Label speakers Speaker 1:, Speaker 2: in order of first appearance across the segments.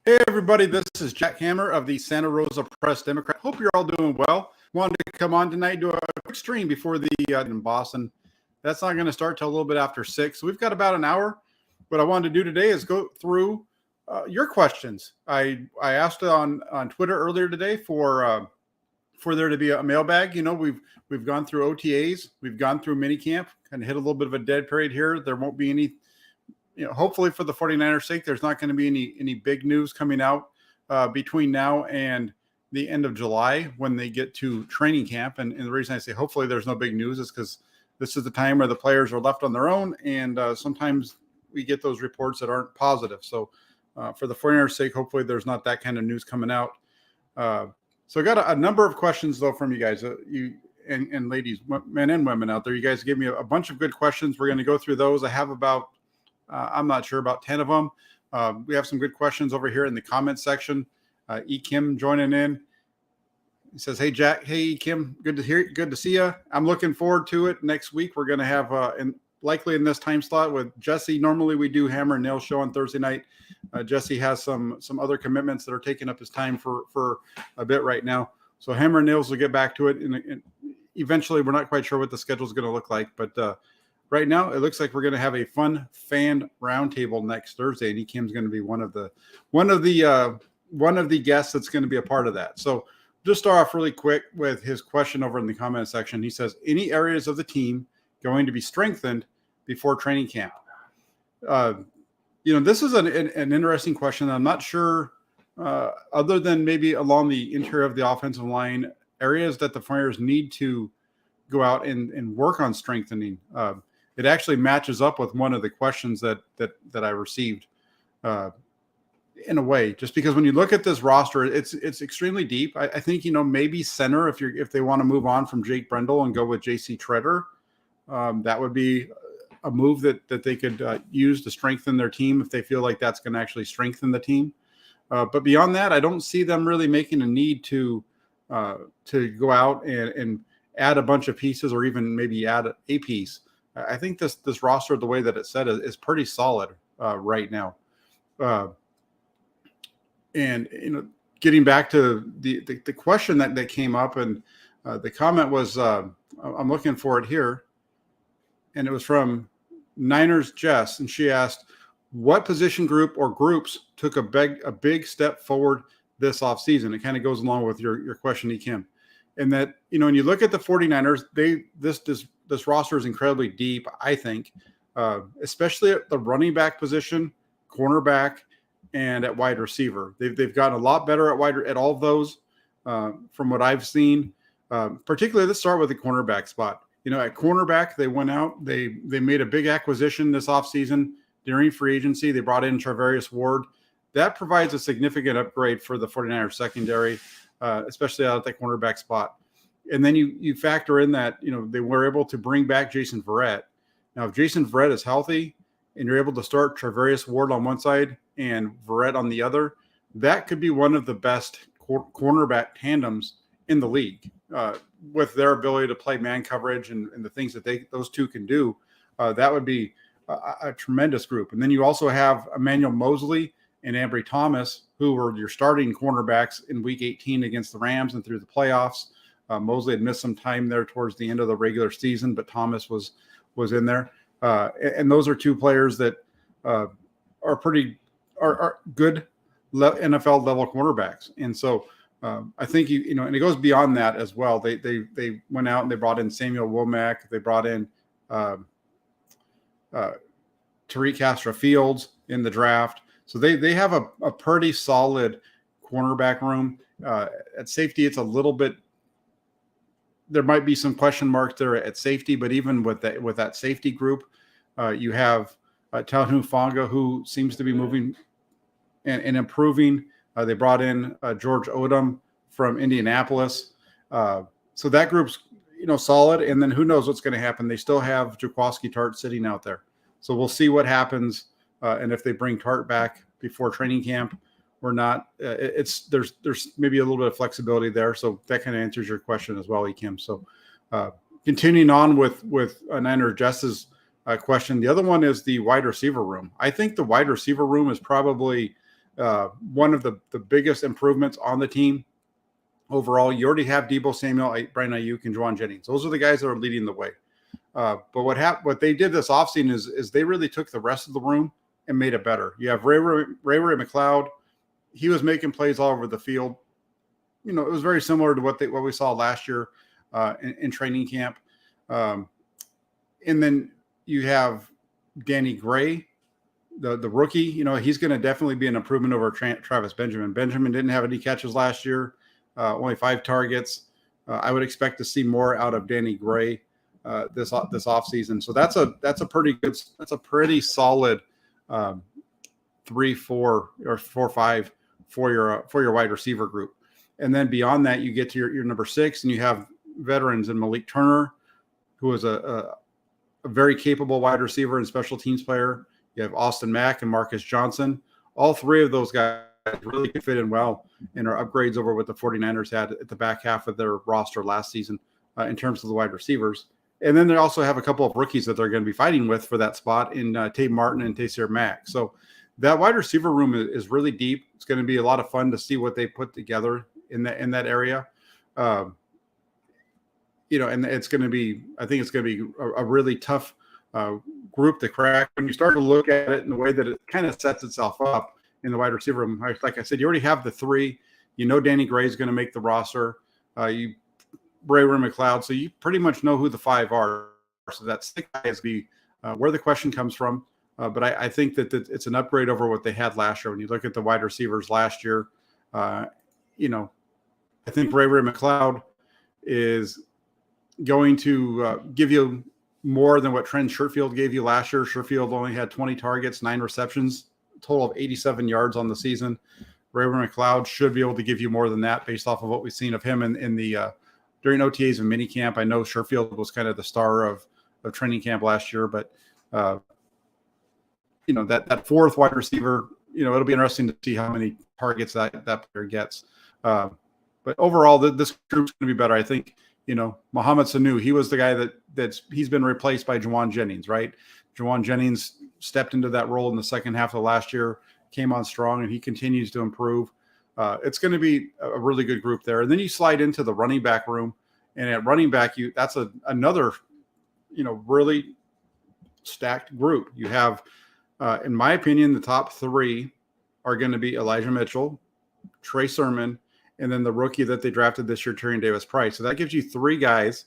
Speaker 1: Hey, everybody, this is Jack Hammer of the Santa Rosa Press Democrat. Hope you're all doing well. Wanted to come on tonight, do a quick stream before the in Boston. That's not going to start till a little bit after 6. So we've got about an hour. What I wanted to do today is go through your questions. I asked on Twitter earlier today for there to be a mailbag. You know, we've gone through OTAs, we've gone through minicamp, kind of hit a little bit of a dead period here. There won't be any. You know, hopefully for the 49ers' sake, there's not going to be any big news coming out between now and the end of July when they get to training camp. And the reason I say hopefully there's no big news is because this is the time where the players are left on their own, and sometimes we get those reports that aren't positive. So for the 49ers' sake, hopefully there's not that kind of news coming out. So I got a number of questions, though, from you guys, you and ladies, men and women out there. You guys gave me a bunch of good questions. We're going to go through those. I have about I'm not sure, about 10 of them. We have some good questions over here in the comments section. E. Kim joining in. He says, "Hey Jack, hey E. Kim, good to see you. I'm looking forward to it. Next week we're going to have, and likely in this time slot with Jesse. Normally we do Hammer and Nail show on Thursday night. Jesse has some other commitments that are taking up his time for a bit right now. So Hammer and Nails will get back to it, and eventually. We're not quite sure what the schedule is going to look like, but right now, it looks like we're going to have a fun fan roundtable next Thursday, and Kim's going to be one of the guests that's going to be a part of that. So, just start off really quick with his question over in the comment section. He says, "Any areas of the team going to be strengthened before training camp?" This is an interesting question. I'm not sure, other than maybe along the interior of the offensive line, areas that the Flyers need to go out and work on strengthening. It actually matches up with one of the questions that I received in a way, just because when you look at this roster, it's extremely deep. I think, maybe center, if they want to move on from Jake Brendel and go with JC Treader, that would be a move that they could use to strengthen their team if they feel like that's going to actually strengthen the team. But beyond that, I don't see them really making a need to go out and add a bunch of pieces, or even maybe add a piece. I think this roster, the way that it's set, is pretty solid right now. And getting back to the question that came up, and the comment was, I'm looking for it here, and it was from Niners Jess, and she asked, "What position group or groups took a big step forward this offseason?" It kind of goes along with your question, E. Kim. And that, when you look at the 49ers, this roster is incredibly deep, I think, especially at the running back position, cornerback, and at wide receiver. They've gotten a lot better at all of those from what I've seen. Particularly, let's start with the cornerback spot. At cornerback, they went out, they made a big acquisition this offseason during free agency. They brought in Charvarius Ward. That provides a significant upgrade for the 49ers secondary, especially out at the cornerback spot. And then you factor in that, they were able to bring back Jason Verrett. Now, if Jason Verrett is healthy and you're able to start Charvarius Ward on one side and Verrett on the other, that could be one of the best cornerback tandems in the league, with their ability to play man coverage and the things that those two can do. That would be a tremendous group. And then you also have Emmanuel Mosley and Ambry Thomas, who were your starting cornerbacks in Week 18 against the Rams and through the playoffs. Mosley had missed some time there towards the end of the regular season, but Thomas was in there. And those are two players that are good NFL level cornerbacks. And so I think and it goes beyond that as well. They went out and they brought in Samuel Womack. They brought in Tariq Castro-Fields in the draft. So they have a pretty solid cornerback room. At safety, it's a little bit. There might be some question marks there at safety, but even with that safety group, you have Talhu Fonga, who seems to be moving and improving. They brought in George Odom from Indianapolis. So that group's solid. And then who knows what's going to happen. They still have Jaquaski Tart sitting out there. So we'll see what happens, and if they bring Tart back before training camp or not. There's maybe a little bit of flexibility there. So that kind of answers your question as well, E. Kim. So continuing on with Niner Jess's question, the other one is the wide receiver room. I think the wide receiver room is probably one of the biggest improvements on the team overall. You already have Deebo Samuel, Brandon Aiyuk, and Juwan Jennings. Those are the guys that are leading the way. But what they did this offseason is they really took the rest of the room and made it better. You have Ray McLeod. He was making plays all over the field. It was very similar to what we saw last year in training camp. And then you have Danny Gray, the rookie. He's going to definitely be an improvement over Travis Benjamin. Benjamin didn't have any catches last year, only 5 targets. I would expect to see more out of Danny Gray this offseason. So that's a pretty solid 3, 4, or 4, 5 for your wide receiver group. And then beyond that, you get to your number 6, and you have veterans in Malik Turner, who is a very capable wide receiver and special teams player. You have Austin Mack and Marcus Johnson. All 3 of those guys really fit in well and are upgrades over what the 49ers had at the back half of their roster last season in terms of the wide receivers. And then they also have a couple of rookies that they're going to be fighting with for that spot in Tate Martin and Taysir Mack. So that wide receiver room is really deep. It's going to be a lot of fun to see what they put together in that area. And it's going to be, I think it's going to be a really tough group to crack. When you start to look at it in the way that it kind of sets itself up in the wide receiver room, like I said, you already have the 3. Danny Gray is going to make the roster. Ray McLeod, so you pretty much know who the 5 are. So that 6 guys be where the question comes from. But I think that it's an upgrade over what they had last year. When you look at the wide receivers last year, I think Ray McLeod is going to give you more than what Trent Sherfield gave you last year. Sherfield only had 20 targets, 9 receptions, total of 87 yards on the season. Ray McLeod should be able to give you more than that based off of what we've seen of him in the during OTAs and minicamp. I know Sherfield was kind of the star of training camp last year, but that 4th wide receiver, it'll be interesting to see how many targets that player gets. But overall, this group's going to be better. I think, Mohamed Sanu, he was the guy he's been replaced by Juwan Jennings, right? Juwan Jennings stepped into that role in the second half of last year, came on strong, and he continues to improve. It's going to be a really good group there. And then you slide into the running back room, and at running back, that's another, really stacked group. You have, in my opinion, the top 3 are going to be Elijah Mitchell, Trey Sermon, and then the rookie that they drafted this year, Tyrion Davis-Price. So that gives you 3 guys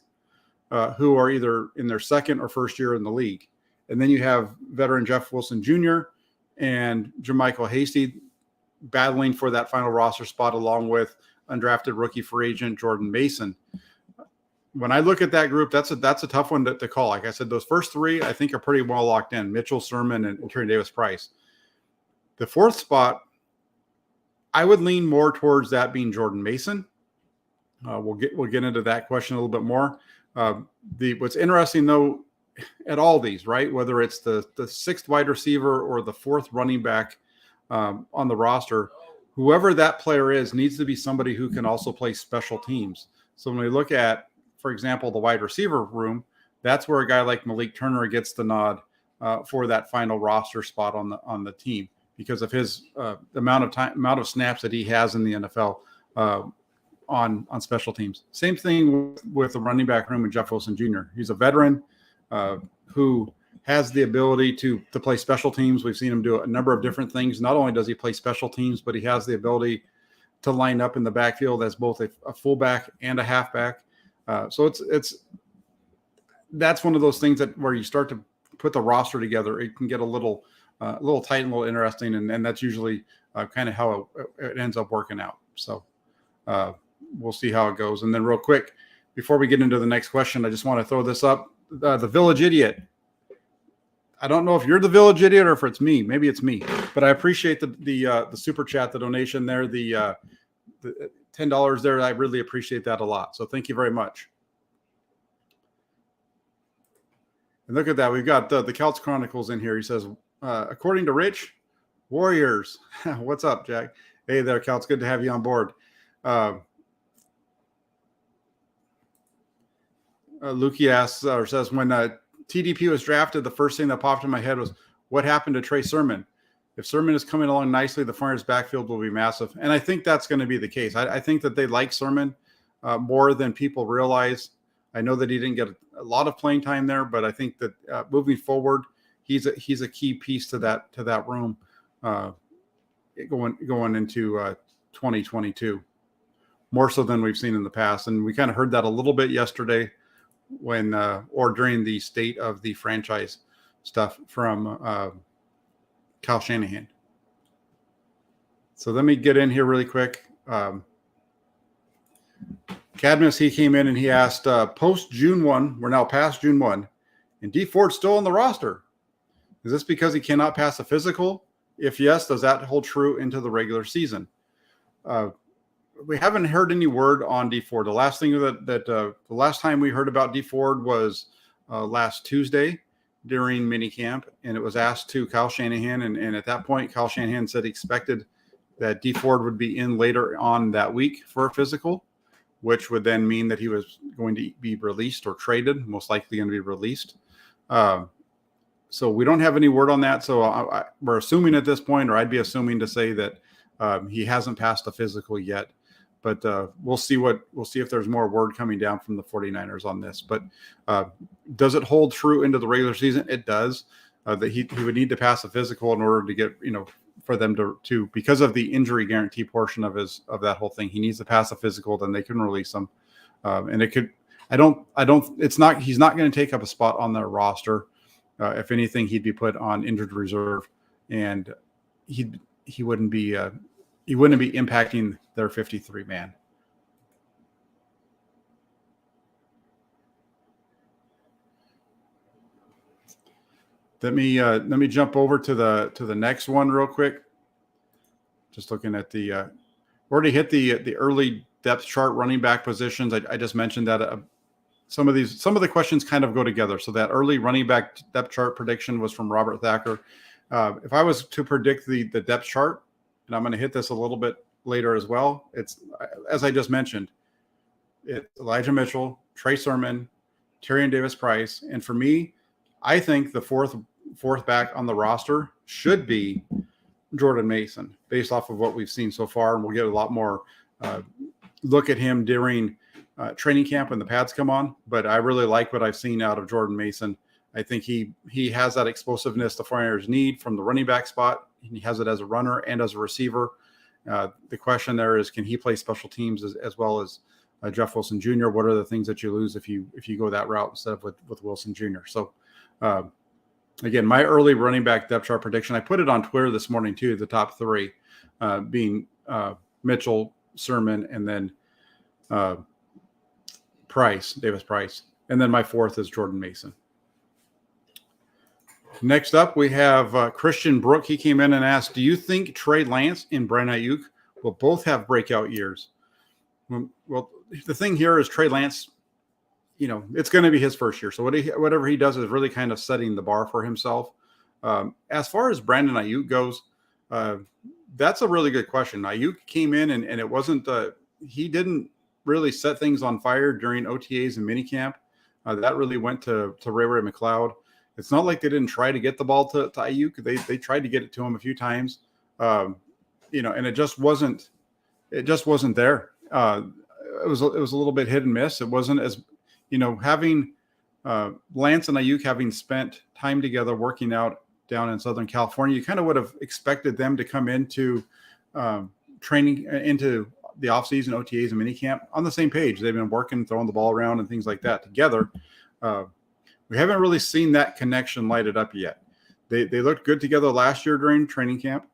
Speaker 1: who are either in their second or first year in the league. And then you have veteran Jeff Wilson Jr. and Jermichael Hasty battling for that final roster spot, along with undrafted rookie free agent Jordan Mason. When I look at that group, that's a tough one to call. Like I said, those first 3 I think are pretty well locked in: Mitchell, Sermon, and Tyrion Davis-Price. The 4th spot, I would lean more towards that being Jordan Mason. We'll get into that question a little bit more. What's interesting though, at all these, right, whether it's the 6th wide receiver or the 4th running back on the roster, whoever that player is needs to be somebody who can also play special teams. So when we look at, for example, the wide receiver room, that's where a guy like Malik Turner gets the nod for that final roster spot on the team because of his amount of snaps that he has in the NFL on special teams. Same thing with the running back room and Jeff Wilson Jr. He's a veteran who has the ability to play special teams. We've seen him do a number of different things. Not only does he play special teams, but he has the ability to line up in the backfield as both a fullback and a halfback. So that's one of those things where you start to put the roster together, it can get a little tight and a little interesting, and that's usually kind of how it ends up working out. So we'll see how it goes. And then real quick, before we get into the next question, I just want to throw this up. The Village Idiot. I don't know if you're the Village Idiot or if it's me. Maybe it's me, but I appreciate the super chat, the donation there, the $10 there. I really appreciate that a lot. So thank you very much. And look at that. We've got the Celts Chronicles in here. He says, according to Rich, Warriors. What's up, Jack? Hey there, Celts. Good to have you on board. Lukey asks or says, when TDP was drafted, the first thing that popped in my head was, what happened to Trey Sermon? If Sermon is coming along nicely, the 49ers backfield will be massive. And I think that's going to be the case. I think that they like Sermon more than people realize. I know that he didn't get a lot of playing time there, but I think that moving forward, he's a key piece to that room going into 2022, more so than we've seen in the past. And we kind of heard that a little bit yesterday when or during the state of the franchise stuff from Kyle Shanahan. So let me get in here really quick. Cadmus, he came in and he asked, post June 1, we're now past June 1, and Dee Ford still on the roster. Is this because he cannot pass a physical? If yes, does that hold true into the regular season? We haven't heard any word on Dee Ford. The last thing the last time we heard about Dee Ford was last Tuesday during minicamp, and it was asked to Kyle Shanahan, and at that point, Kyle Shanahan said he expected that Dee Ford would be in later on that week for a physical, which would then mean that he was going to be released or traded, most likely going to be released. So we don't have any word on that. So we're assuming at this point, or I'd be assuming to say that he hasn't passed a physical yet. But we'll see if there's more word coming down from the 49ers on this. But does it hold true into the regular season? It does. That he would need to pass a physical in order to get, for them to because of the injury guarantee portion of that whole thing. He needs to pass a physical, then they can release him. And it could. He's not going to take up a spot on their roster. If anything, he'd be put on injured reserve, and he wouldn't be impacting their 53-man. Let me jump over to the next one real quick. Just looking at the already hit the early depth chart running back positions. I just mentioned that some of the questions kind of go together. So that early running back depth chart prediction was from Robert Thacker. If I was to predict the depth chart, and I'm going to hit this a little bit later as well, it's, as I just mentioned, it's Elijah Mitchell, Trey Sermon, Tyrion Davis-Price, and for me, I think the fourth back on the roster should be Jordan Mason, based off of what we've seen so far, and we'll get a lot more look at him during training camp when the pads come on. But I really like what I've seen out of Jordan Mason. I think he has that explosiveness the 49ers need from the running back spot. He has it as a runner and as a receiver. The question there is, can he play special teams as well as Jeff Wilson Jr.? What are the things that you lose if you go that route instead of with Wilson Jr.? So again, my early running back depth chart prediction, I put it on Twitter this morning too, the top three being Mitchell, Sermon, and then Davis-Price. And then my fourth is Jordan Mason. Next up, we have Christian Brook. He came in and asked, do you think Trey Lance and Brandon Aiyuk will both have breakout years? Well, the thing here is Trey Lance, it's going to be his first year. So whatever he does is really kind of setting the bar for himself. As far as Brandon Aiyuk goes, that's a really good question. Aiyuk came in and it wasn't he didn't really set things on fire during OTAs and minicamp. That really went to Ray McLeod. It's not like they didn't try to get the ball to Aiyuk. They tried to get it to him a few times, and it just wasn't there. It was a little bit hit and miss. It wasn't as, having Lance and Aiyuk having spent time together working out down in Southern California, you kind of would have expected them to come into training into the offseason, OTAs and minicamp on the same page. They've been working, throwing the ball around and things like that together. We haven't really seen that connection lighted up yet. They looked good together last year during training camp.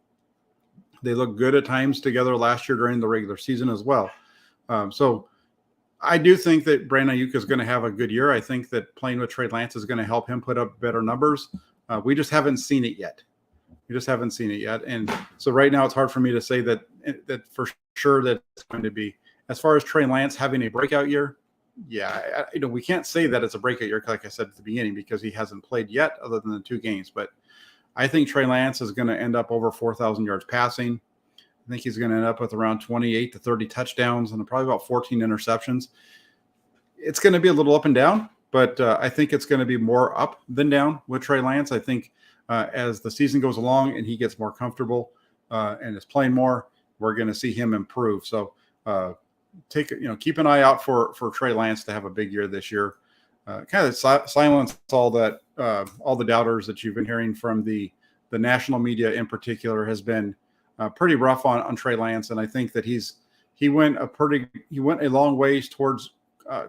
Speaker 1: They looked good at times together last year during the regular season as well. So I do think that Brandon Aiyuk is going to have a good year. I think that playing with Trey Lance is going to help him put up better numbers. We just haven't seen it yet. And so right now it's hard for me to say that for sure that it's going to be. As far as Trey Lance having a breakout year, yeah, we can't say that it's a breakout year, like I said at the beginning, because he hasn't played yet other than the 2 games. But I think Trey Lance is going to end up over 4,000 yards passing. I think he's going to end up with around 28 to 30 touchdowns and probably about 14 interceptions. It's going to be a little up and down, but I think it's going to be more up than down with Trey Lance. I think as the season goes along and he gets more comfortable and is playing more, we're going to see him improve. So keep an eye out for Trey Lance to have a big year this year. Kind of silence all the doubters that you've been hearing from the national media in particular has been pretty rough on Trey Lance, and I think that he went a long ways towards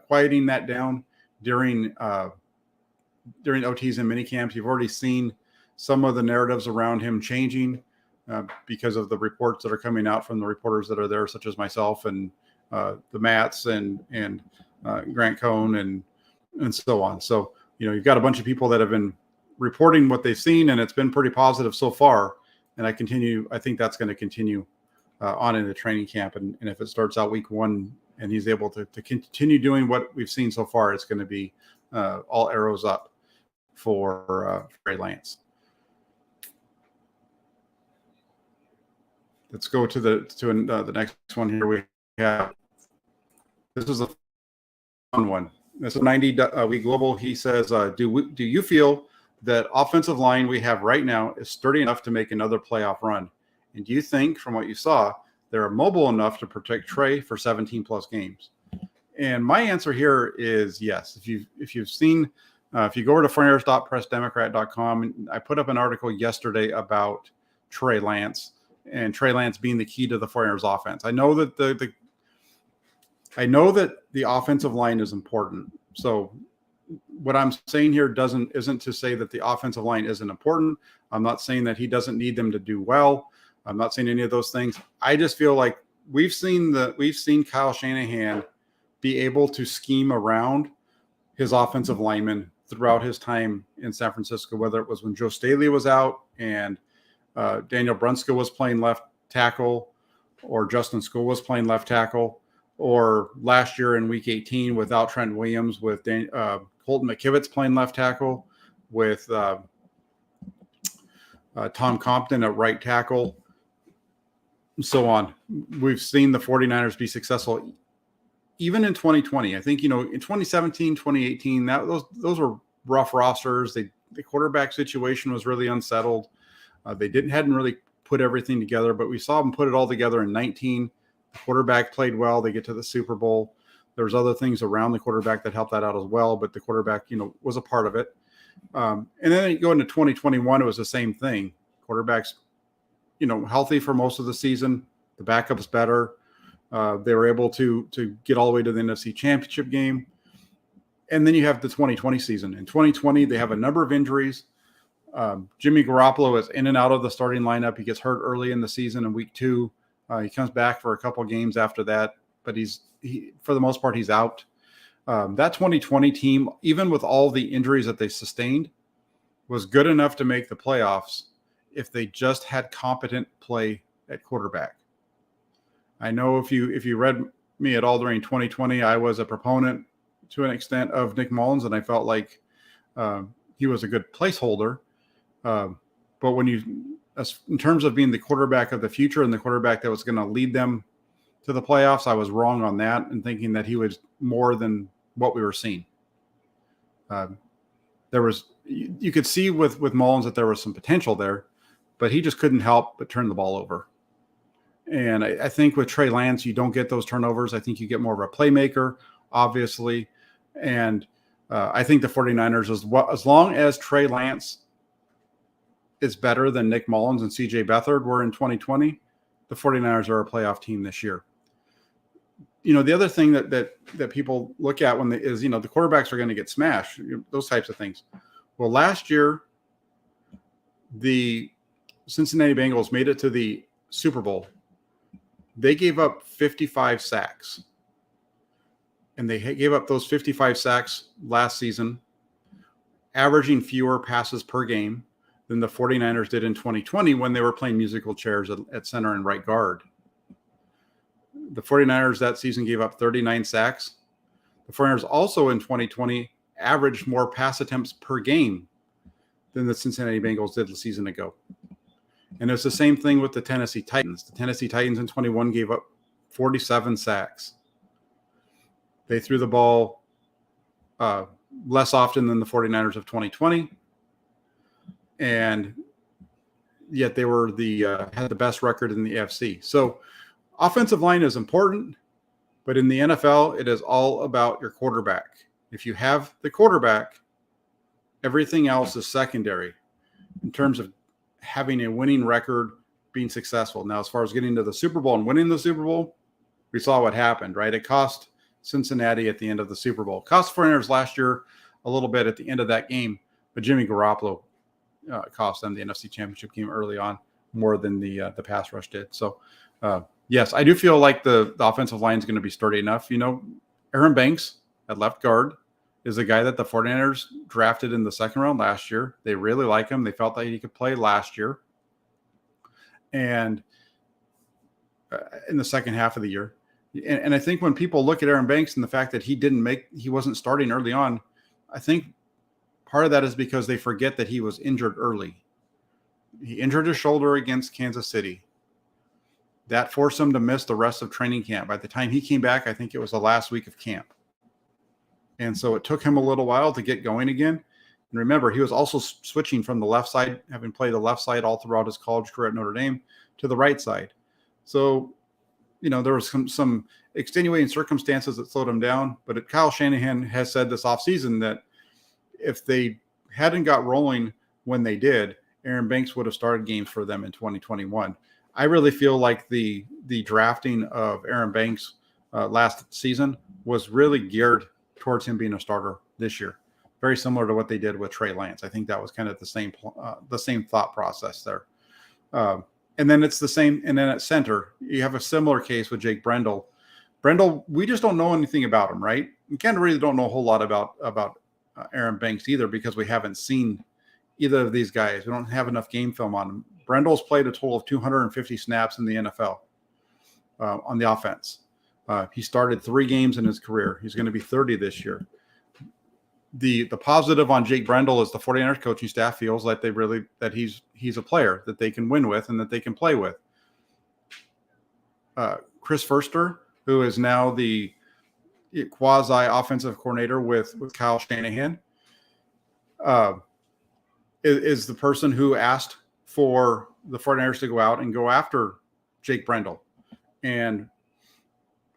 Speaker 1: quieting that down during OTs and minicamps. You've already seen some of the narratives around him changing because of the reports that are coming out from the reporters that are there, such as myself and the Matts and Grant Cohn and so on. So, you've got a bunch of people that have been reporting what they've seen, and it's been pretty positive so far. And I think that's going to continue on into training camp. And if it starts out week 1 and he's able to continue doing what we've seen so far, it's going to be all arrows up for Trey Lance. Let's go to the next one here. We have, this is a fun one. This is 90 week global. He says, do you feel that offensive line we have right now is sturdy enough to make another playoff run? And do you think, from what you saw, they're mobile enough to protect Trey for 17 plus games? And my answer here is yes. If you've seen, if you go over to frontiers.pressdemocrat.com, I put up an article yesterday about Trey Lance and Trey Lance being the key to the 49ers offense. I know that the offensive line is important. So what I'm saying here isn't to say that the offensive line isn't important. I'm not saying that he doesn't need them to do well. I'm not saying any of those things. I just feel like we've seen Kyle Shanahan be able to scheme around his offensive linemen throughout his time in San Francisco, whether it was when Joe Staley was out and Daniel Brunskill was playing left tackle, or Justin Skule was playing left tackle, or last year in Week 18 without Trent Williams, with Colton McKivitz playing left tackle, with Tom Compton at right tackle, and so on. We've seen the 49ers be successful even in 2020. I think, in 2017, 2018, those were rough rosters. The quarterback situation was really unsettled. They hadn't really put everything together, but we saw them put it all together in 19. The quarterback played well. They get to the Super Bowl. There's other things around the quarterback that helped that out as well, but the quarterback, was a part of it. And then you go into 2021, it was the same thing. Quarterbacks, healthy for most of the season. The backup's better. They were able to get all the way to the NFC Championship game. And then you have the 2020 season. In 2020, they have a number of injuries. Jimmy Garoppolo is in and out of the starting lineup. He gets hurt early in the season in week 2. He comes back for a couple games after that, but for the most part, he's out. That 2020 team, even with all the injuries that they sustained, was good enough to make the playoffs if they just had competent play at quarterback. I know if you read me at all during 2020, I was a proponent to an extent of Nick Mullins, and I felt like he was a good placeholder. But in terms of being the quarterback of the future and the quarterback that was going to lead them to the playoffs, I was wrong on that and thinking that he was more than what we were seeing. You could see with Mullins that there was some potential there, but he just couldn't help but turn the ball over. And I think with Trey Lance, you don't get those turnovers. I think you get more of a playmaker, obviously. And I think the 49ers, as long as Trey Lance is better than Nick Mullins and CJ Beathard were in 2020, the 49ers are a playoff team this year. The other thing that people look at is the quarterbacks are going to get smashed, those types of things. Well, last year, the Cincinnati Bengals made it to the Super Bowl. They gave up 55 sacks. And they gave up those 55 sacks last season, averaging fewer passes per game than the 49ers did in 2020 when they were playing musical chairs at center and right guard. The 49ers that season gave up 39 sacks. The 49ers also in 2020 averaged more pass attempts per game than the Cincinnati Bengals did the season ago. And it's the same thing with the Tennessee Titans. The Tennessee Titans in 21 gave up 47 sacks. They threw the ball less often than the 49ers of 2020. and yet they were had the best record in the AFC. So offensive line is important, but in the NFL, it is all about your quarterback. If you have the quarterback, everything else is secondary in terms of having a winning record, being successful. Now, as far as getting to the Super Bowl and winning the Super Bowl, we saw what happened, right? It cost Cincinnati at the end of the Super Bowl. It cost 49ers last year a little bit at the end of that game, but Jimmy Garoppolo cost them the NFC Championship game early on more than the pass rush did. So, yes, I do feel like the offensive line is going to be sturdy enough. Aaron Banks at left guard is a guy that the 49ers drafted in the second round last year. They really like him. They felt that he could play last year. And in the second half of the year. And I think when people look at Aaron Banks and the fact that he wasn't starting early on, I think part of that is because they forget that he was injured early. He injured his shoulder against Kansas City. That forced him to miss the rest of training camp. By the time he came back, I think it was the last week of camp. And so it took him a little while to get going again. And remember, he was also switching from the left side, having played the left side all throughout his college career at Notre Dame, to the right side. So, there was some extenuating circumstances that slowed him down. But Kyle Shanahan has said this offseason that if they hadn't got rolling when they did, Aaron Banks would have started games for them in 2021. I really feel like the drafting of Aaron Banks last season was really geared towards him being a starter this year. Very similar to what they did with Trey Lance. I think that was kind of the same thought process there. And then it's the same. And then at center, you have a similar case with Jake Brendel. Brendel, we just don't know anything about him, right? We kind of really don't know a whole lot about Aaron Banks either, because we haven't seen either of these guys. We don't have enough game film on him. Brendel's played a total of 250 snaps in the NFL on the offense. He started 3 games in his career. He's going to be 30 this year. The positive on Jake Brendel is the 49ers coaching staff feels like that he's a player that they can win with and that they can play with. Chris Furster, who is now the quasi offensive coordinator with Kyle Shanahan, is the person who asked for the 49ers to go out and go after Jake Brendel. And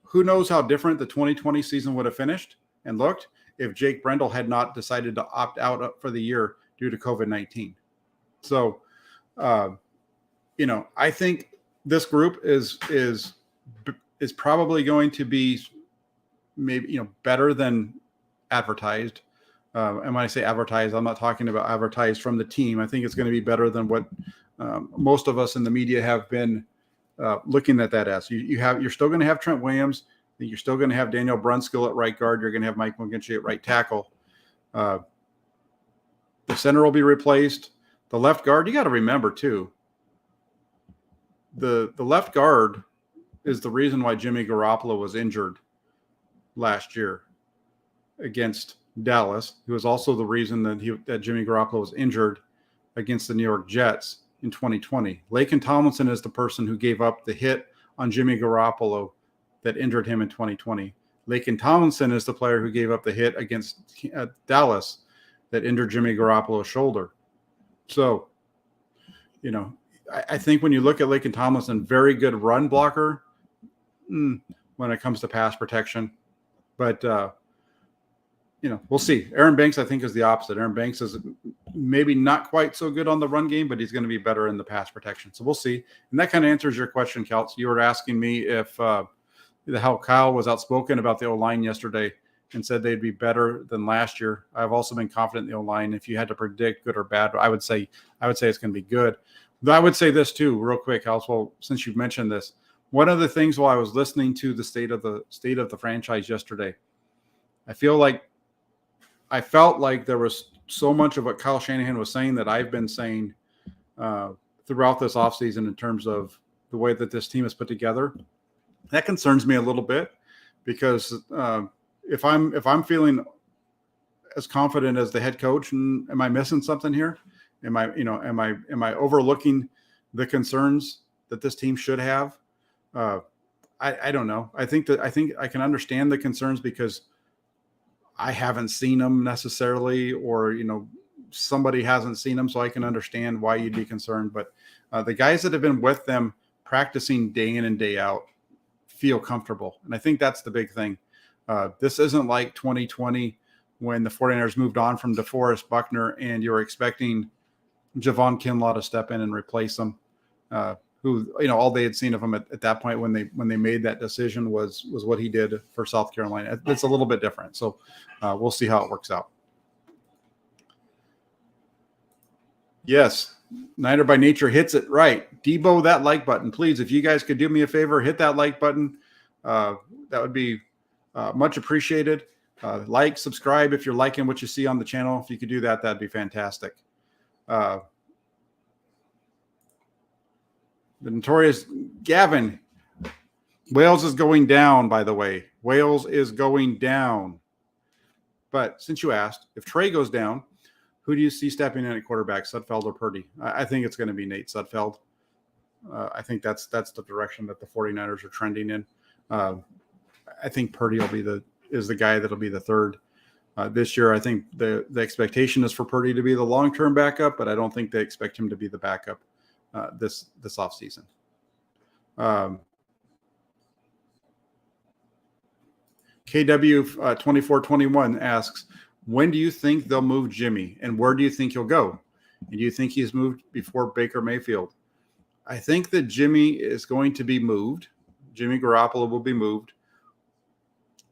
Speaker 1: who knows how different the 2020 season would have finished and looked if Jake Brendel had not decided to opt out for the year due to COVID-19. So, I think this group is probably going to be maybe, better than advertised. And when I say advertised, I'm not talking about advertised from the team. I think it's going to be better than what most of us in the media have been looking at that as. You're still going to have Trent Williams. You're still going to have Daniel Brunskill at right guard. You're going to have Mike McGlinchey at right tackle. The center will be replaced. The left guard, you got to remember too, the left guard is the reason why Jimmy Garoppolo was injured last year against Dallas, who was also the reason that Jimmy Garoppolo was injured against the New York Jets in 2020. Laken Tomlinson is the person who gave up the hit on Jimmy Garoppolo that injured him in 2020. Laken Tomlinson is the player who gave up the hit against Dallas that injured Jimmy Garoppolo's shoulder. So, I think when you look at Laken Tomlinson, very good run blocker when it comes to pass protection. But, we'll see. Aaron Banks, I think, is the opposite. Aaron Banks is maybe not quite so good on the run game, but he's going to be better in the pass protection. So we'll see. And that kind of answers your question, Kelts. You were asking me if how Kyle was outspoken about the O-line yesterday and said they'd be better than last year. I've also been confident in the O-line. If you had to predict good or bad, I would say it's going to be good. But I would say this too, real quick, Kyle, since you've mentioned this. One of the things while I was listening to the state of the franchise yesterday, I felt like there was so much of what Kyle Shanahan was saying that I've been saying throughout this offseason in terms of the way that this team is put together. That concerns me a little bit because if I'm feeling as confident as the head coach, and am I missing something here? Am I overlooking the concerns that this team should have? I don't know. I think I can understand the concerns because I haven't seen them necessarily, or somebody hasn't seen them, so I can understand why you'd be concerned. But the guys that have been with them practicing day in and day out feel comfortable. And I think that's the big thing. This isn't like 2020 when the 49ers moved on from DeForest Buckner and you were expecting Javon Kinlaw to step in and replace him, who, all they had seen of him at that point when they made that decision was what he did for South Carolina. It's a little bit different. So we'll see how it works out. Yes, Niner by Nature hits it right. Debo, that like button, please. If you guys could do me a favor, hit that like button. That would be much appreciated. Like, subscribe if you're liking what you see on the channel. If you could do that, that'd be fantastic. The notorious Gavin, Wales is going down, by the way. Wales is going down. But since you asked, if Trey goes down, who do you see stepping in at quarterback, Sudfeld or Purdy? I think it's going to be Nate Sudfeld. I think that's the direction that the 49ers are trending in. I think Purdy is the guy that'll be the third. This year, I think the expectation is for Purdy to be the long-term backup, but I don't think they expect him to be the backup this offseason. KW2421 asks, when do you think they'll move Jimmy, and where do you think he'll go? And do you think he's moved before Baker Mayfield? I think that Jimmy is going to be moved. Jimmy Garoppolo will be moved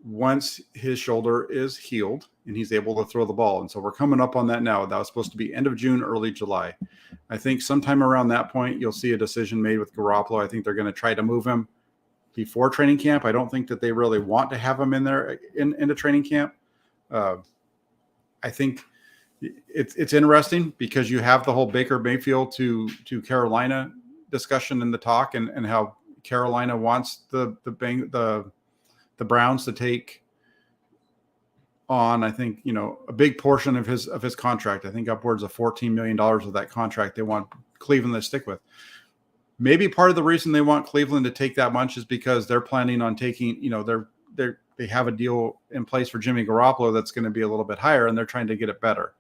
Speaker 1: once his shoulder is healed and he's able to throw the ball. And so we're coming up on that now. That was supposed to be end of June, early July. I think sometime around that point, you'll see a decision made with Garoppolo. I think they're going to try to move him before training camp. I don't think that they really want to have him in there into training camp. I think it's interesting because you have the whole Baker Mayfield to Carolina discussion in the talk and how Carolina wants the Browns to take on, I think, a big portion of his contract. I think upwards of $14 million of that contract they want Cleveland to stick with. Maybe part of the reason they want Cleveland to take that much is because they're planning on taking, they have a deal in place for Jimmy Garoppolo that's going to be a little bit higher, and they're trying to get it better,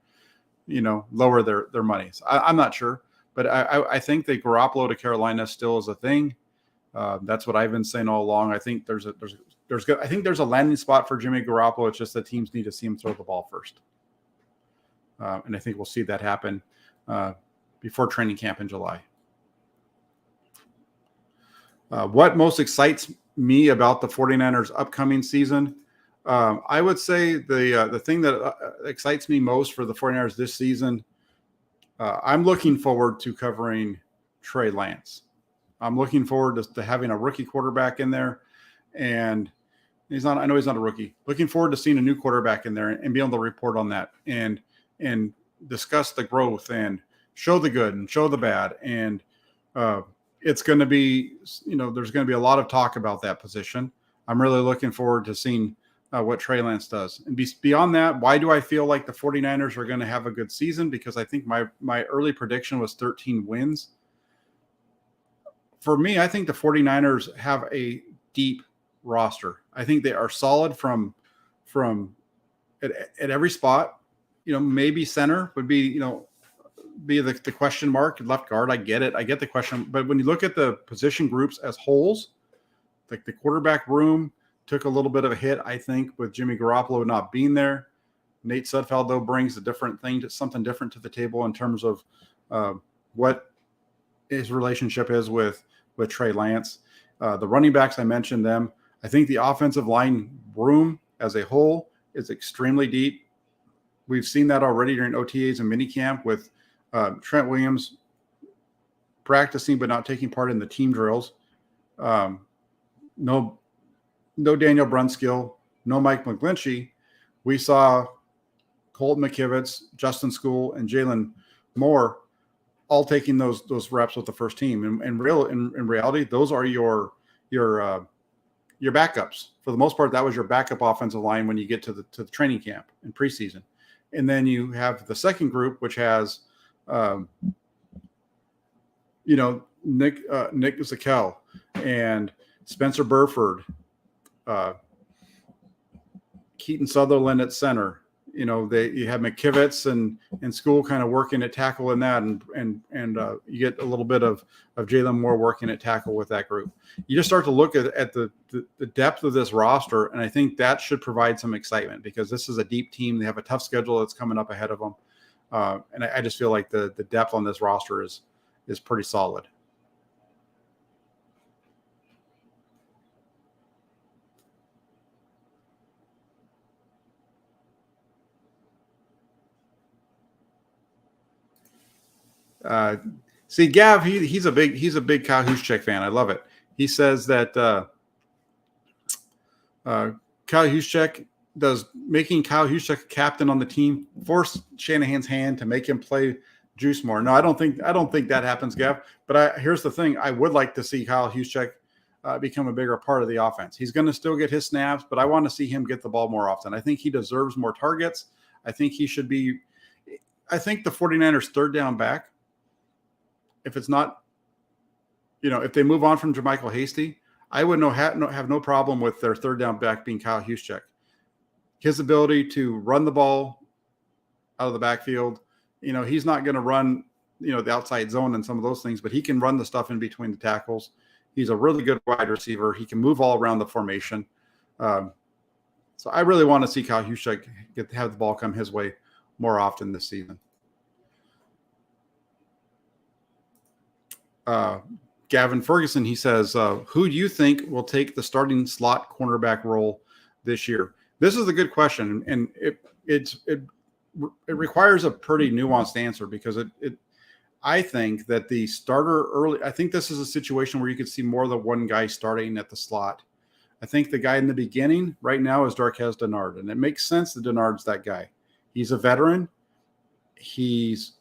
Speaker 1: lower their money. So I'm not sure, but I think that Garoppolo to Carolina still is a thing. That's what I've been saying all along. I think there's a landing spot for Jimmy Garoppolo. It's just the teams need to see him throw the ball first. And I think we'll see that happen before training camp in July. What most excites me about the 49ers upcoming season? I would say the thing that excites me most for the 49ers this season, I'm looking forward to covering Trey Lance. I'm looking forward to having a rookie quarterback in there, and I know he's not a rookie. Looking forward to seeing a new quarterback in there and being able to report on that and discuss the growth and show the good and show the bad. And it's going to be, there's going to be a lot of talk about that position. I'm really looking forward to seeing what Trey Lance does. And beyond that, why do I feel like the 49ers are going to have a good season? Because I think my early prediction was 13 wins. For me, I think the 49ers have a deep roster. I think they are solid from at every spot. Maybe center would be, be the question mark. Left guard, I get it. I get the question. But when you look at the position groups as wholes, like the quarterback room took a little bit of a hit, I think, with Jimmy Garoppolo not being there. Nate Sudfeld, though, brings a different thing, something different to the table in terms of what his relationship is with Trey Lance. The running backs, I mentioned them. I think the offensive line room as a whole is extremely deep. We've seen that already during OTAs and minicamp with Trent Williams practicing but not taking part in the team drills. No Daniel Brunskill, no Mike McGlinchey. We saw Colton McKivitz, Justin School, and Jalen Moore all taking those reps with the first team. In reality, those are your backups. For the most part, that was your backup offensive line when you get to the training camp in preseason. And then you have the second group, which has Nick Zakel and Spencer Burford, Keaton Sutherland at center, You have McKivitz and School kind of working at tackle in that, and you get a little bit of Jalen Moore working at tackle with that group. You just start to look at the depth of this roster, and I think that should provide some excitement because this is a deep team. They have a tough schedule that's coming up ahead of them, and I just feel like the depth on this roster is pretty solid. See, Gav, he's a big Kyle Juszczyk fan. I love it. He says that Kyle Juszczyk making Kyle Juszczyk captain on the team force Shanahan's hand to make him play Juice more. No, I don't think that happens, Gav. But here's the thing: I would like to see Kyle Juszczyk become a bigger part of the offense. He's going to still get his snaps, but I want to see him get the ball more often. I think he deserves more targets. I think he should be. I think the 49ers third down back, if it's not, if they move on from Jermichael Hasty, I would have no problem with their third down back being Kyle Juszczyk. His ability to run the ball out of the backfield, he's not going to run, the outside zone and some of those things, but he can run the stuff in between the tackles. He's a really good wide receiver. He can move all around the formation. So I really want to see Kyle Juszczyk have the ball come his way more often this season. Gavin Ferguson, he says, who do you think will take the starting slot cornerback role this year? This is a good question, and it requires a pretty nuanced answer because I think that the starter early. I think this is a situation where you could see more than one guy starting at the slot. I think the guy in the beginning right now is Darqueze Dennard, and it makes sense that Dennard's that guy. He's a veteran. He's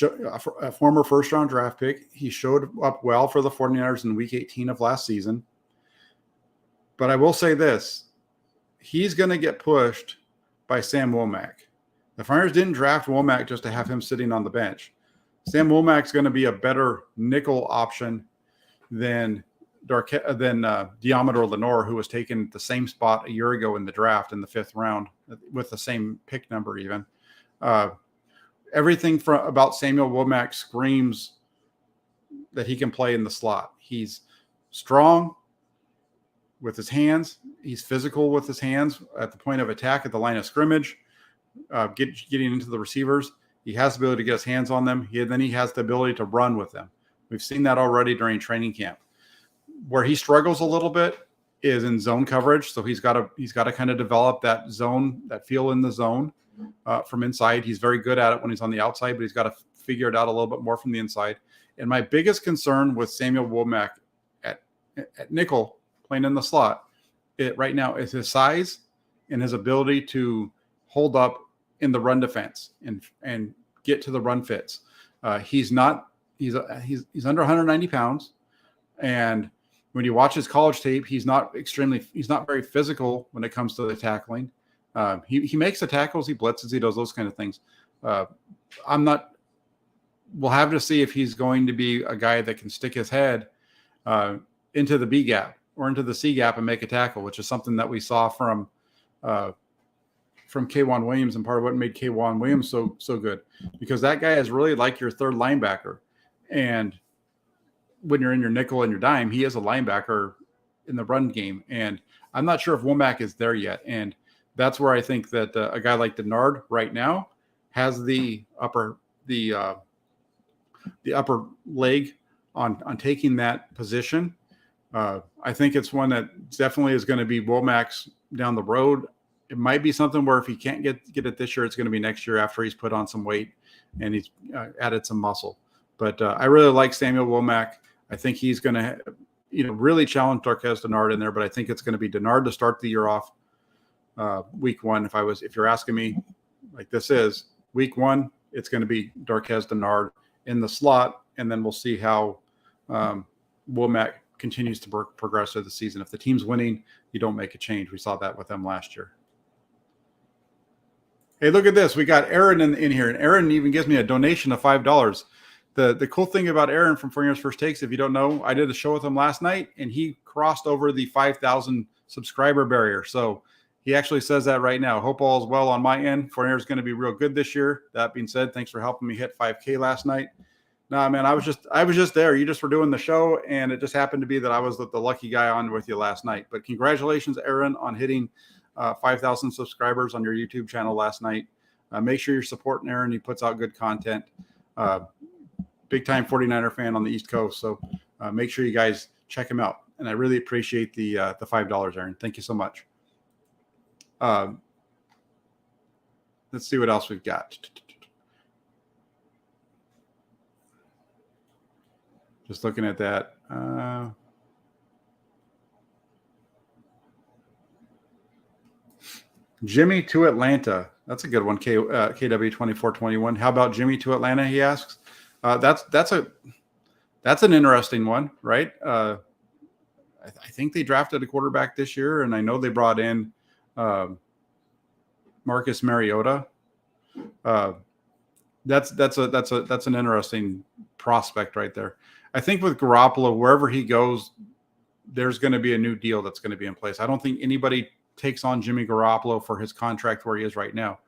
Speaker 1: a former first-round draft pick. He showed up well for the 49ers in Week 18 of last season. But I will say this. He's going to get pushed by Sam Womack. The 49ers didn't draft Womack just to have him sitting on the bench. Sam Womack's going to be a better nickel option than Diamador Lenore, who was taken at the same spot a year ago in the draft in the 5th round with the same pick number even. Everything about Samuel Womack screams that he can play in the slot. He's strong with his hands. He's physical with his hands at the point of attack at the line of scrimmage, getting into the receivers. He has the ability to get his hands on them. Then he has the ability to run with them. We've seen that already during training camp. Where he struggles a little bit is in zone coverage. So he's got to kind of develop that zone, that feel in the zone from inside. He's very good at it when he's on the outside, but he's got to figure it out a little bit more from the inside. And my biggest concern with Samuel Womack at nickel playing in the slot right now is his size and his ability to hold up in the run defense and get to the run fits. He's under 190 pounds. And when you watch his college tape, he's not very physical when it comes to the tackling. He makes the tackles, he blitzes, he does those kind of things. We'll have to see if he's going to be a guy that can stick his head into the B gap or into the C gap and make a tackle, which is something that we saw from K'Wan Williams, and part of what made K'Wan Williams so good, because that guy is really like your third linebacker. And when you're in your nickel and your dime, he is a linebacker in the run game. And I'm not sure if Womack is there yet. And that's where I think that a guy like Dennard right now has the upper leg on taking that position. I think it's one that definitely is going to be Womack's down the road. It might be something where if he can't get it this year, it's going to be next year after he's put on some weight and he's added some muscle. But I really like Samuel Womack. I think he's going to, really challenge Darqueze Dennard in there. But I think it's going to be Dennard to start the year off week one. If you're asking me, like this is week one, it's going to be Darqueze Dennard in the slot, and then we'll see how Womack continues to progress through the season. If the team's winning, you don't make a change. We saw that with them last year. Hey, look at this. We got Aaron in here, and Aaron even gives me a donation of $5. The cool thing about Aaron from 49ers First Takes, if you don't know, I did a show with him last night, and he crossed over the 5,000 subscriber barrier. So He actually says that right now. Hope all is well on my end. 49ers is going to be real good this year. That being said, thanks for helping me hit 5K last night. Nah, man, I was just there. You just were doing the show, and it just happened to be that I was the lucky guy on with you last night. But congratulations, Aaron, on hitting 5,000 subscribers on your YouTube channel last night. Make sure you're supporting Aaron. He puts out good content. Big-time 49er fan on the East Coast. So make sure you guys check him out. And I really appreciate the $5, Aaron. Thank you so much. Let's see what else we've got. Just looking at that. Jimmy to Atlanta. That's a good one. KW2421. How about Jimmy to Atlanta? He asks. That's an interesting one, right? I think they drafted a quarterback this year, and I know they brought in Marcus Mariota. That's an interesting prospect right there. I think with Garoppolo, wherever he goes, there's going to be a new deal that's going to be in place. I don't think anybody takes on Jimmy Garoppolo for his contract where he is right now.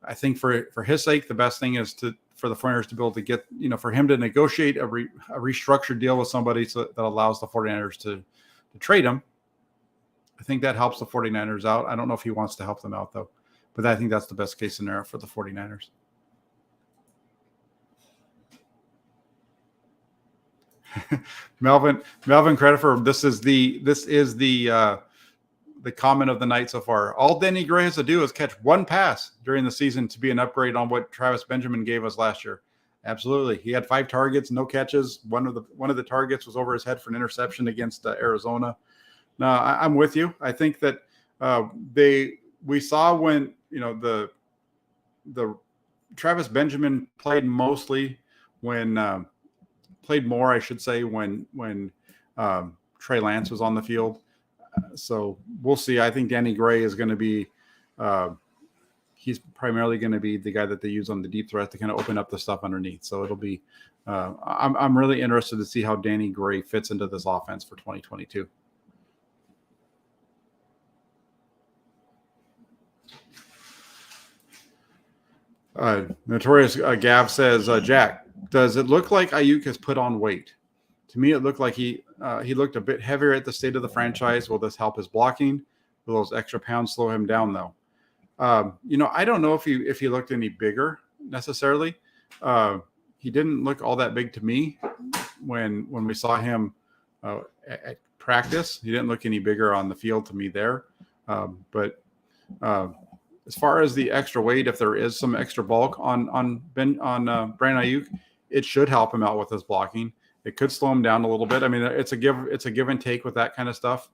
Speaker 1: I think for his sake, the best thing is for the 49ers to be able to get, for him to negotiate a restructured deal with somebody that allows the 49ers to trade him. I think that helps the 49ers out. I don't know if he wants to help them out, though. But I think that's the best case scenario for the 49ers. Melvin Credifer, this is the comment of the night so far. All Danny Gray has to do is catch one pass during the season to be an upgrade on what Travis Benjamin gave us last year. Absolutely. He had 5 targets, no catches. One of the targets was over his head for an interception against Arizona. No, I'm with you. I think that we saw when the Travis Benjamin played mostly when played more, I should say, when Trey Lance was on the field. So we'll see. I think Danny Gray is going to be he's primarily going to be the guy that they use on the deep threat to kind of open up the stuff underneath. So it'll be I'm really interested to see how Danny Gray fits into this offense for 2022. Notorious Gav says, Jack, does it look like Aiyuk has put on weight? To me, it looked like he looked a bit heavier at the state of the franchise. Will this help his blocking? Will those extra pounds slow him down, though? I don't know if he looked any bigger necessarily. He didn't look all that big to me when we saw him at practice. He didn't look any bigger on the field to me there. But as far as the extra weight, if there is some extra bulk on Brandon Aiyuk, it should help him out with his blocking. It could slow him down a little bit. I mean, it's a give and take with that kind of stuff.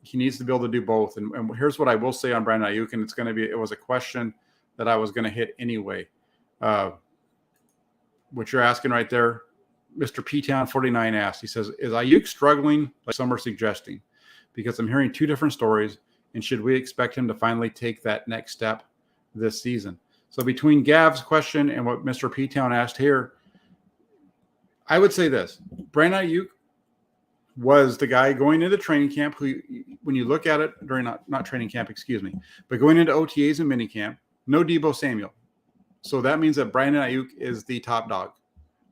Speaker 1: He needs to be able to do both. And here's what I will say on Brandon Aiyuk, and it was a question that I was going to hit anyway. What you're asking right there, Mr. P-Town 49 asked, he says, is Aiyuk struggling like some are suggesting? Because I'm hearing 2 different stories, and should we expect him to finally take that next step this season? So between Gav's question and what Mr. P-Town asked here, I would say this. Brandon Aiyuk was the guy going into training camp who, when you look at it during not training camp, but going into OTAs and minicamp, no Deebo Samuel. So that means that Brandon Aiyuk is the top dog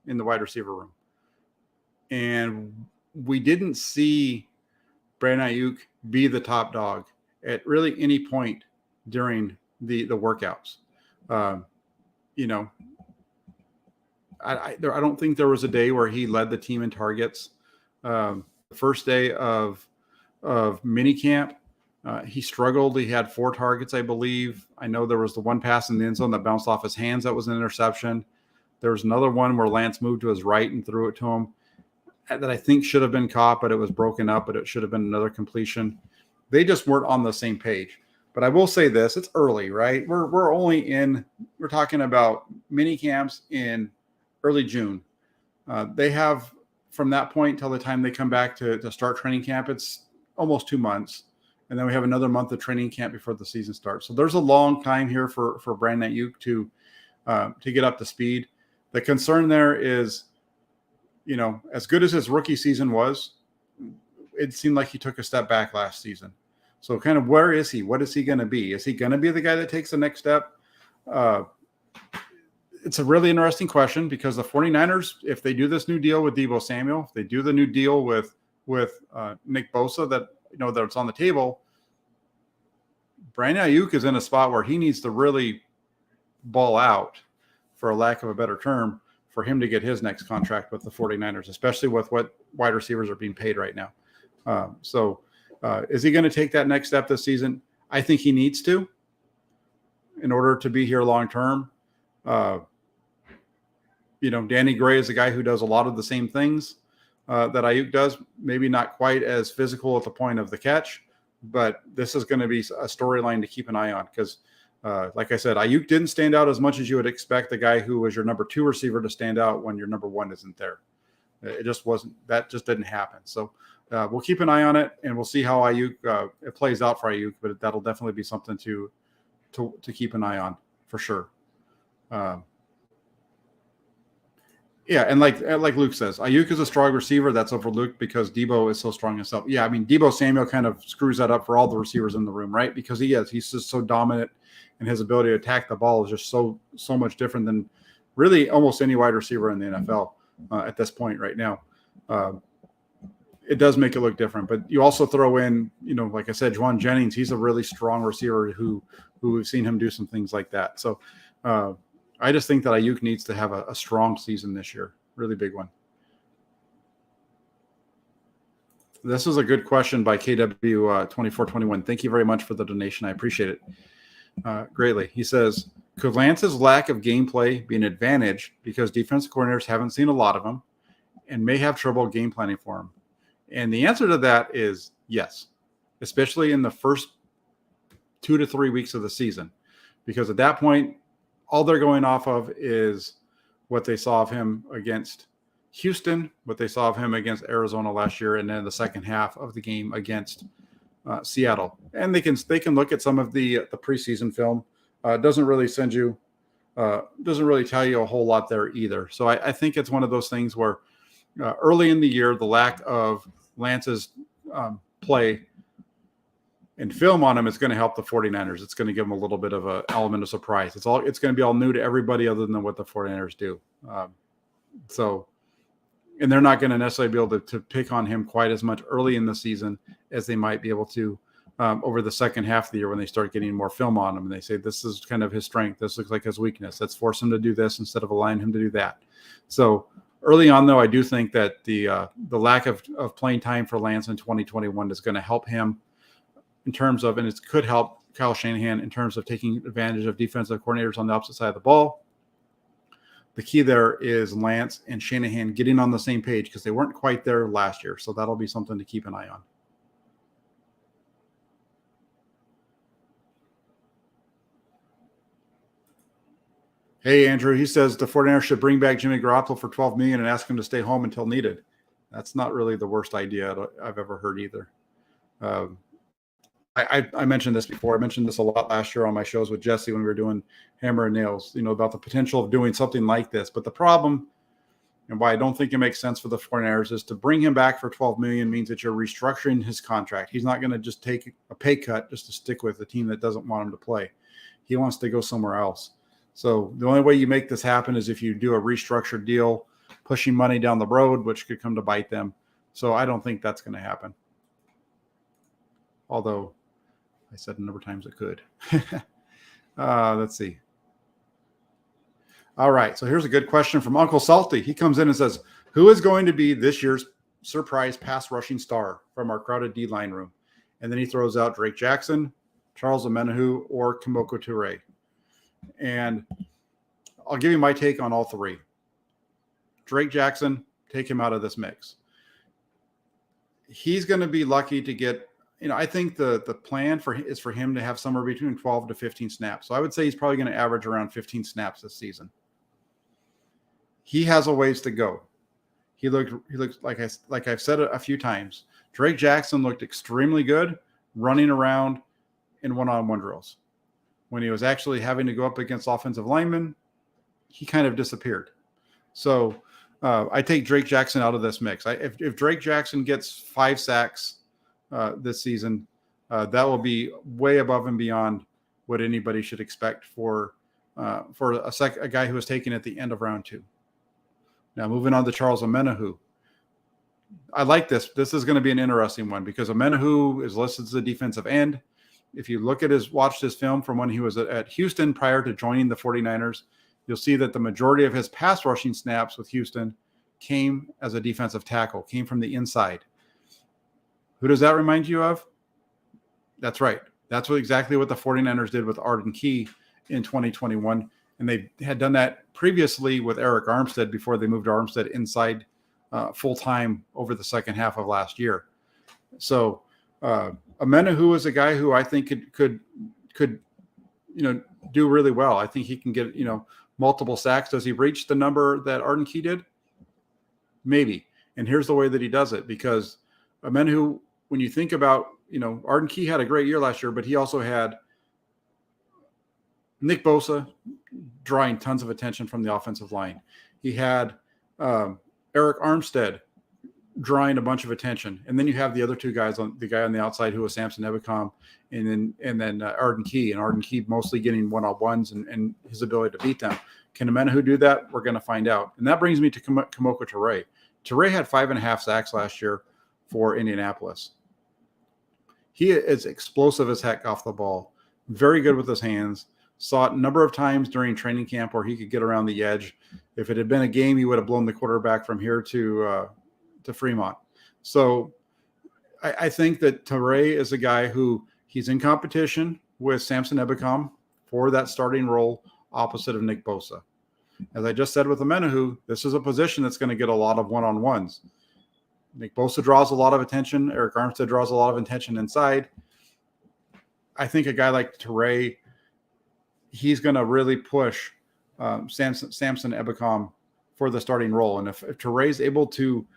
Speaker 1: in the wide receiver room. And we didn't see Brandon Aiyuk be the top dog at really any point during the workouts. I don't think there was a day where he led the team in targets. The first day of minicamp, he struggled. He had 4 targets, I believe. I know there was the one pass in the end zone that bounced off his hands. That was an interception. There was another one where Lance moved to his right and threw it to him that I think should have been caught, but it was broken up, but it should have been another completion. They just weren't on the same page. But I will say this, it's early, right? We're talking about mini camps in early June. They have, from that point till the time they come back to start training camp, it's almost 2 months. And then we have another month of training camp before the season starts. So there's a long time here for Brandon Aiyuk to get up to speed. The concern there is, as good as his rookie season was, it seemed like he took a step back last season. So kind of where is he? What is he going to be? Is he going to be the guy that takes the next step? It's a really interesting question because the 49ers, if they do this new deal with Deebo Samuel, if they do the new deal with Nick Bosa that's on the table, Brandon Aiyuk is in a spot where he needs to really ball out, for a lack of a better term, for him to get his next contract with the 49ers, especially with what wide receivers are being paid right now. Is he going to take that next step this season? I think he needs to in order to be here long term. Danny Gray is a guy who does a lot of the same things that Aiyuk does, maybe not quite as physical at the point of the catch, but this is going to be a storyline to keep an eye on because, like I said, Aiyuk didn't stand out as much as you would expect the guy who was your number 2 receiver to stand out when your number 1 isn't there. It just wasn't – that just didn't happen. So we'll keep an eye on it, and we'll see how Aiyuk it plays out for Aiyuk, but that'll definitely be something to keep an eye on for sure. Yeah, and like Luke says, Aiyuk is a strong receiver that's overlooked because Deebo is so strong himself. Yeah, I mean, Deebo Samuel kind of screws that up for all the receivers in the room, right? Because he's just so dominant, and his ability to attack the ball is just so much different than really almost any wide receiver in the NFL at this point right now. It does make it look different, but you also throw in, like I said, Juwan Jennings. He's a really strong receiver who we've seen him do some things like that. So I just think that Aiyuk needs to have a strong season this year, really big one. This is a good question by KW2421. Thank you very much for the donation. I appreciate it greatly. He says, could Lance's lack of gameplay be an advantage because defensive coordinators haven't seen a lot of him and may have trouble game planning for him? And the answer to that is yes, especially in the first 2 to 3 weeks of the season, because at that point, all they're going off of is what they saw of him against Houston, what they saw of him against Arizona last year, and then the second half of the game against Seattle. And they can look at some of the preseason film. Doesn't really tell you a whole lot there either. So I think it's one of those things where early in the year, the lack of Lance's play and film on him is going to help the 49ers. It's going to give them a little bit of an element of surprise. It's going to be all new to everybody other than what the 49ers do. And they're not going to necessarily be able to pick on him quite as much early in the season as they might be able to over the second half of the year when they start getting more film on him and they say, this is kind of his strength. This looks like his weakness. Let's force him to do this instead of allowing him to do that. So early on, though, I do think that the lack of playing time for Lance in 2021 is going to help him in terms of, and it could help Kyle Shanahan in terms of taking advantage of defensive coordinators on the opposite side of the ball. The key there is Lance and Shanahan getting on the same page because they weren't quite there last year. So that'll be something to keep an eye on. Hey, Andrew, he says the 49ers should bring back Jimmy Garoppolo for $12 million and ask him to stay home until needed. That's not really the worst idea I've ever heard either. I mentioned this before. I mentioned this a lot last year on my shows with Jesse when we were doing Hammer and Nails, about the potential of doing something like this. But the problem, and why I don't think it makes sense for the 49ers, is to bring him back for $12 million means that you're restructuring his contract. He's not going to just take a pay cut just to stick with a team that doesn't want him to play. He wants to go somewhere else. So the only way you make this happen is if you do a restructured deal, pushing money down the road, which could come to bite them. So I don't think that's going to happen. Although I said a number of times it could. Let's see. All right. So here's a good question from Uncle Salty. He comes in and says, who is going to be this year's surprise pass rushing star from our crowded D-line room? And then he throws out Drake Jackson, Charles Omenihu, or Kemoko Toure. And I'll give you my take on all three. Drake Jackson, take him out of this mix. He's going to be lucky to get, I think the plan is for him to have somewhere between 12 to 15 snaps. So I would say he's probably going to average around 15 snaps this season. He has a ways to go. He looks like I've said it a few times. Drake Jackson looked extremely good running around in one-on-one drills. When he was actually having to go up against offensive linemen, he kind of disappeared. So I take Drake Jackson out of this mix. If Drake Jackson gets 5 sacks this season, that will be way above and beyond what anybody should expect for a guy who was taken at the end of round 2. Now, moving on to Charles Omenihu. I like this. This is going to be an interesting one because Omenihu is listed as a defensive end. If you watched his film from when he was at Houston prior to joining the 49ers, you'll see that the majority of his pass rushing snaps with Houston came as a defensive tackle, came from the inside. Who does that remind you of? That's right. That's exactly what the 49ers did with Arden Key in 2021. And they had done that previously with Eric Armstead before they moved Armstead inside full-time over the second half of last year. So Omenihu is a guy who I think could do really well. I think he can get, multiple sacks. Does he reach the number that Arden Key did? Maybe. And here's the way that he does it, because Omenihu, when you think about, Arden Key had a great year last year, but he also had Nick Bosa drawing tons of attention from the offensive line. He had Eric Armstead drawing a bunch of attention. And then you have the other two guys, the guy on the outside who was Samson Ebukam, and then Arden Key. And Arden Key mostly getting one-on-ones and his ability to beat them. Can Omenihu do that? We're going to find out. And that brings me to Kemoko Turay. Turay had 5.5 sacks last year for Indianapolis. He is explosive as heck off the ball, very good with his hands. Saw it a number of times during training camp where he could get around the edge. If it had been a game, he would have blown the quarterback from here to Fremont. So I think that Turay is a guy who he's in competition with Samson Ebukam for that starting role opposite of Nick Bosa. As I just said with Omenihu, this is a position that's going to get a lot of one-on-ones. Nick Bosa draws a lot of attention. Eric Armstead draws a lot of attention inside. I think a guy like Turay, he's going to really push Samson Ebukam for the starting role. And if Turay's able to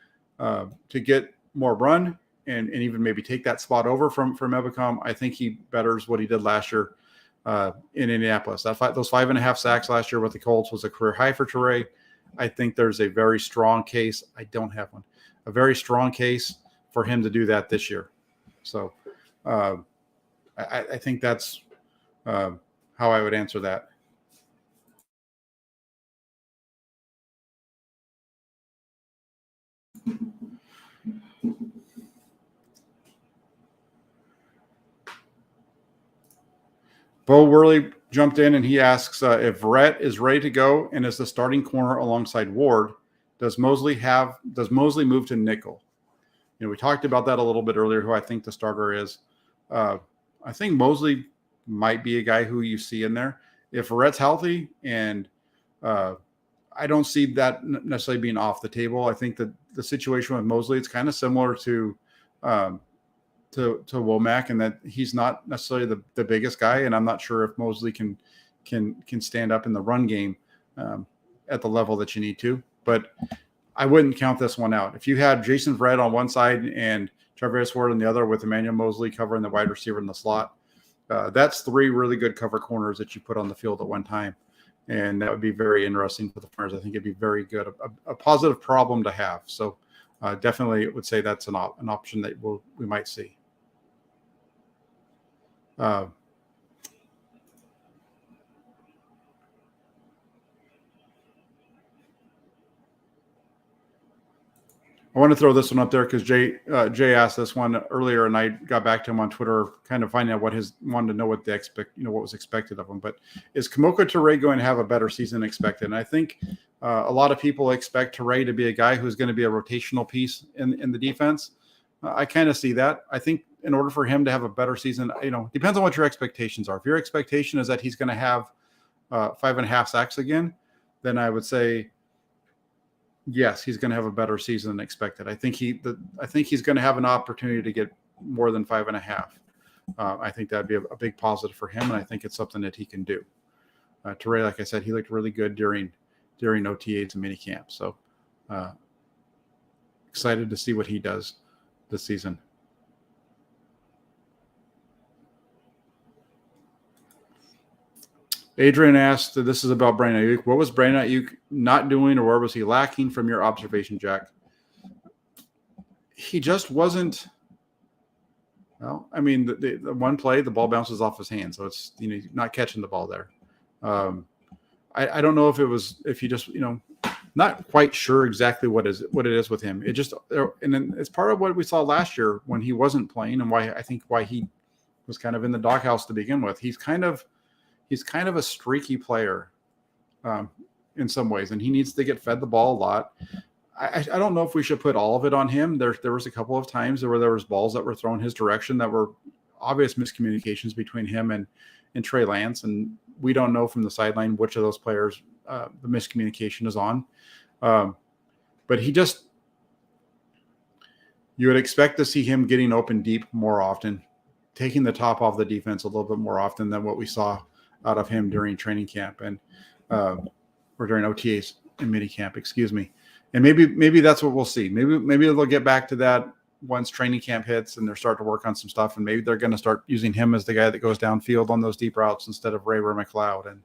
Speaker 1: get more run and even maybe take that spot over from Ebukam, I think he betters what he did last year in Indianapolis. Those 5.5 sacks last year with the Colts was a career high for Turay. I think there's a very strong case. I don't have one. A very strong case for him to do that this year. So I think that's how I would answer that. Bo Worley jumped in and he asks if Verrett is ready to go and is the starting corner alongside Ward, does Mosley move to nickel? We talked about that a little bit earlier, who I think the starter is. I think Mosley might be a guy who you see in there. If Verrett's healthy, and I don't see that necessarily being off the table. I think that the situation with Mosley, it's kind of similar to Womack, in that he's not necessarily the biggest guy, and I'm not sure if Mosley can stand up in the run game at the level that you need to. But I wouldn't count this one out. If you had Jason Verrett on one side and Travis Ward on the other with Emmanuel Mosley covering the wide receiver in the slot, that's 3 really good cover corners that you put on the field at one time. And that would be very interesting for the Flyers. I think it'd be very good, a positive problem to have. So definitely would say that's an option that we might see. I want to throw this one up there because Jay asked this one earlier, and I got back to him on Twitter, kind of finding out wanted to know what what was expected of him. But is Kemoko Turay going to have a better season than expected? And I think a lot of people expect Turay to be a guy who's going to be a rotational piece in the defense. I kind of see that. I think in order for him to have a better season, depends on what your expectations are. If your expectation is that he's going to have 5.5 sacks again, then I would say, yes, he's going to have a better season than expected. I think he's going to have an opportunity to get more than 5.5. I think that'd be a big positive for him, and I think it's something that he can do. Turay, like I said, he looked really good during OTAs and minicamp. So excited to see what he does this season. Adrian asked, this is about Brandon Aiyuk. What was Brandon Aiyuk not doing, or where was he lacking from your observation, Jack? He just wasn't Well, I mean, the one play, the ball bounces off his hand, so it's not catching the ball there. I don't know if he just not quite sure exactly what it is with him. It just, and then it's part of what we saw last year when he wasn't playing, and why he was kind of in the doghouse to begin with. He's kind of a streaky player in some ways, and he needs to get fed the ball a lot. I don't know if we should put all of it on him. There was a couple of times where there was balls that were thrown his direction that were obvious miscommunications between him and Trey Lance, and we don't know from the sideline which of those players the miscommunication is on. But you would expect to see him getting open deep more often, taking the top off the defense a little bit more often than what we saw out of him during training camp and or during OTAs and minicamp, excuse me. And maybe that's what we'll see. Maybe they'll get back to that once training camp hits and they're starting to work on some stuff. And maybe they're going to start using him as the guy that goes downfield on those deep routes instead of Ray McLeod and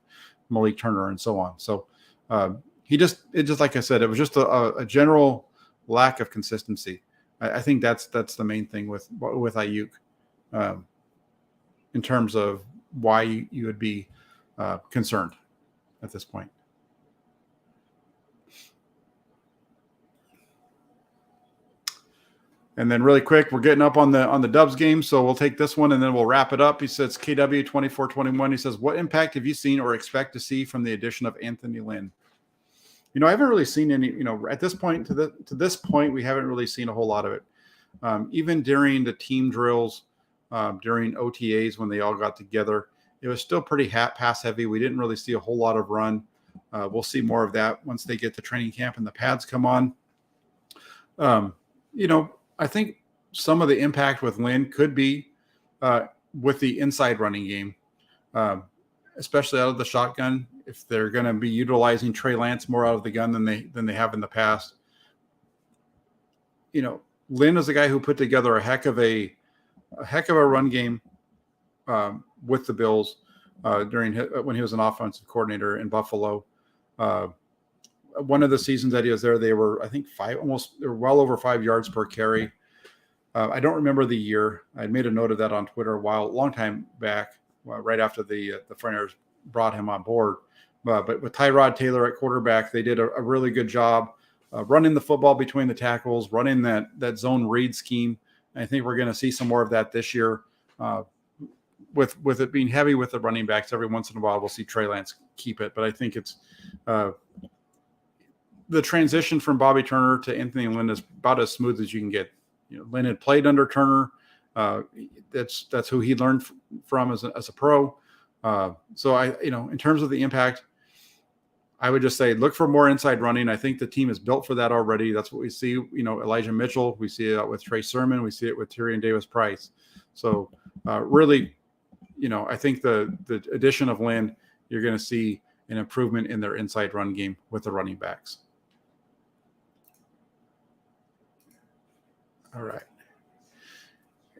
Speaker 1: Malik Turner and so on. So it just like I said, it was just a general lack of consistency. I think that's the main thing with Aiyuk in terms of why you would be concerned at this point. And then really quick, we're getting up on the Dubs game, so we'll take this one and then we'll wrap it up. He says KW2421. He says, what impact have you seen or expect to see from the addition of Anthony Lynn? I haven't really seen any. At this point to this point, we haven't really seen a whole lot of it. Even during the team drills, during OTAs when they all got together, it was still pretty pass heavy. We didn't really see a whole lot of run. We'll see more of that once they get to training camp and the pads come on. I think some of the impact with Lynn could be with the inside running game, especially out of the shotgun. If they're going to be utilizing Trey Lance more out of the gun than they have in the past, Lynn is a guy who put together a heck of a run game with the Bills when he was an offensive coordinator in Buffalo. One of the seasons that he was there, they were, I think, they were well over 5 yards per carry. I don't remember the year. I made a note of that on Twitter a long time back, right after the Freners brought him on board. But with Tyrod Taylor at quarterback, they did a really good job running the football between the tackles, running that zone read scheme. And I think we're going to see some more of that this year. With it being heavy with the running backs, every once in a while we'll see Trey Lance keep it. But I think it's the transition from Bobby Turner to Anthony Lynn is about as smooth as you can get. Lynn had played under Turner. That's who he learned from as a pro. So in terms of the impact, I would just say look for more inside running. I think the team is built for that already. That's what we see. Elijah Mitchell. We see it with Trey Sermon. We see it with Tyrion Davis-Price. So really, I think the addition of Lynn, you're going to see an improvement in their inside run game with the running backs. All right.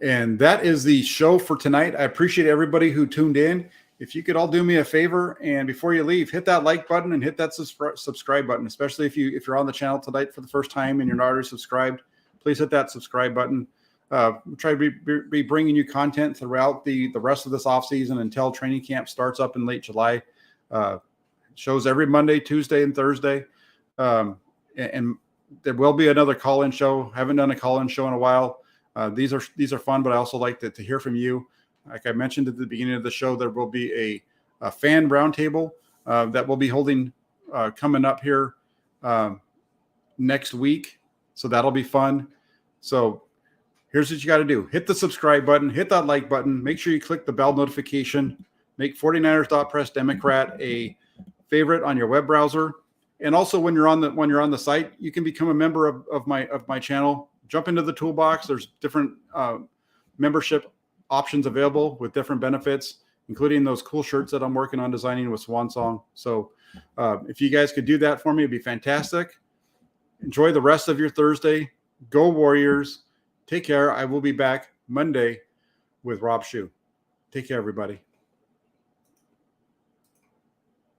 Speaker 1: And that is the show for tonight. I appreciate everybody who tuned in. If you could all do me a favor, and before you leave, hit that like button and hit that subscribe button, especially if you're on the channel tonight for the first time and you're not already subscribed, please hit that subscribe button. We'll try to be bringing you content throughout the rest of this offseason until training camp starts up in late July. Shows every Monday, Tuesday, and Thursday. And there will be another call-in show. Haven't done a call-in show in a while. These are fun, but I also like to hear from you. Like I mentioned at the beginning of the show, there will be a fan roundtable that we'll be holding coming up here next week. So that'll be fun. So here's what you got to do. Hit the subscribe button, hit that like button, make sure you click the bell notification, make 49ers.press Democrat a favorite on your web browser. And also when you're on the site, you can become a member of my channel. Jump into the toolbox. There's different membership options available with different benefits, including those cool shirts that I'm working on designing with Swan Song. So if you guys could do that for me, it'd be fantastic. Enjoy the rest of your Thursday. Go Warriors. Take care. I will be back Monday with Rob Shue. Take care, everybody.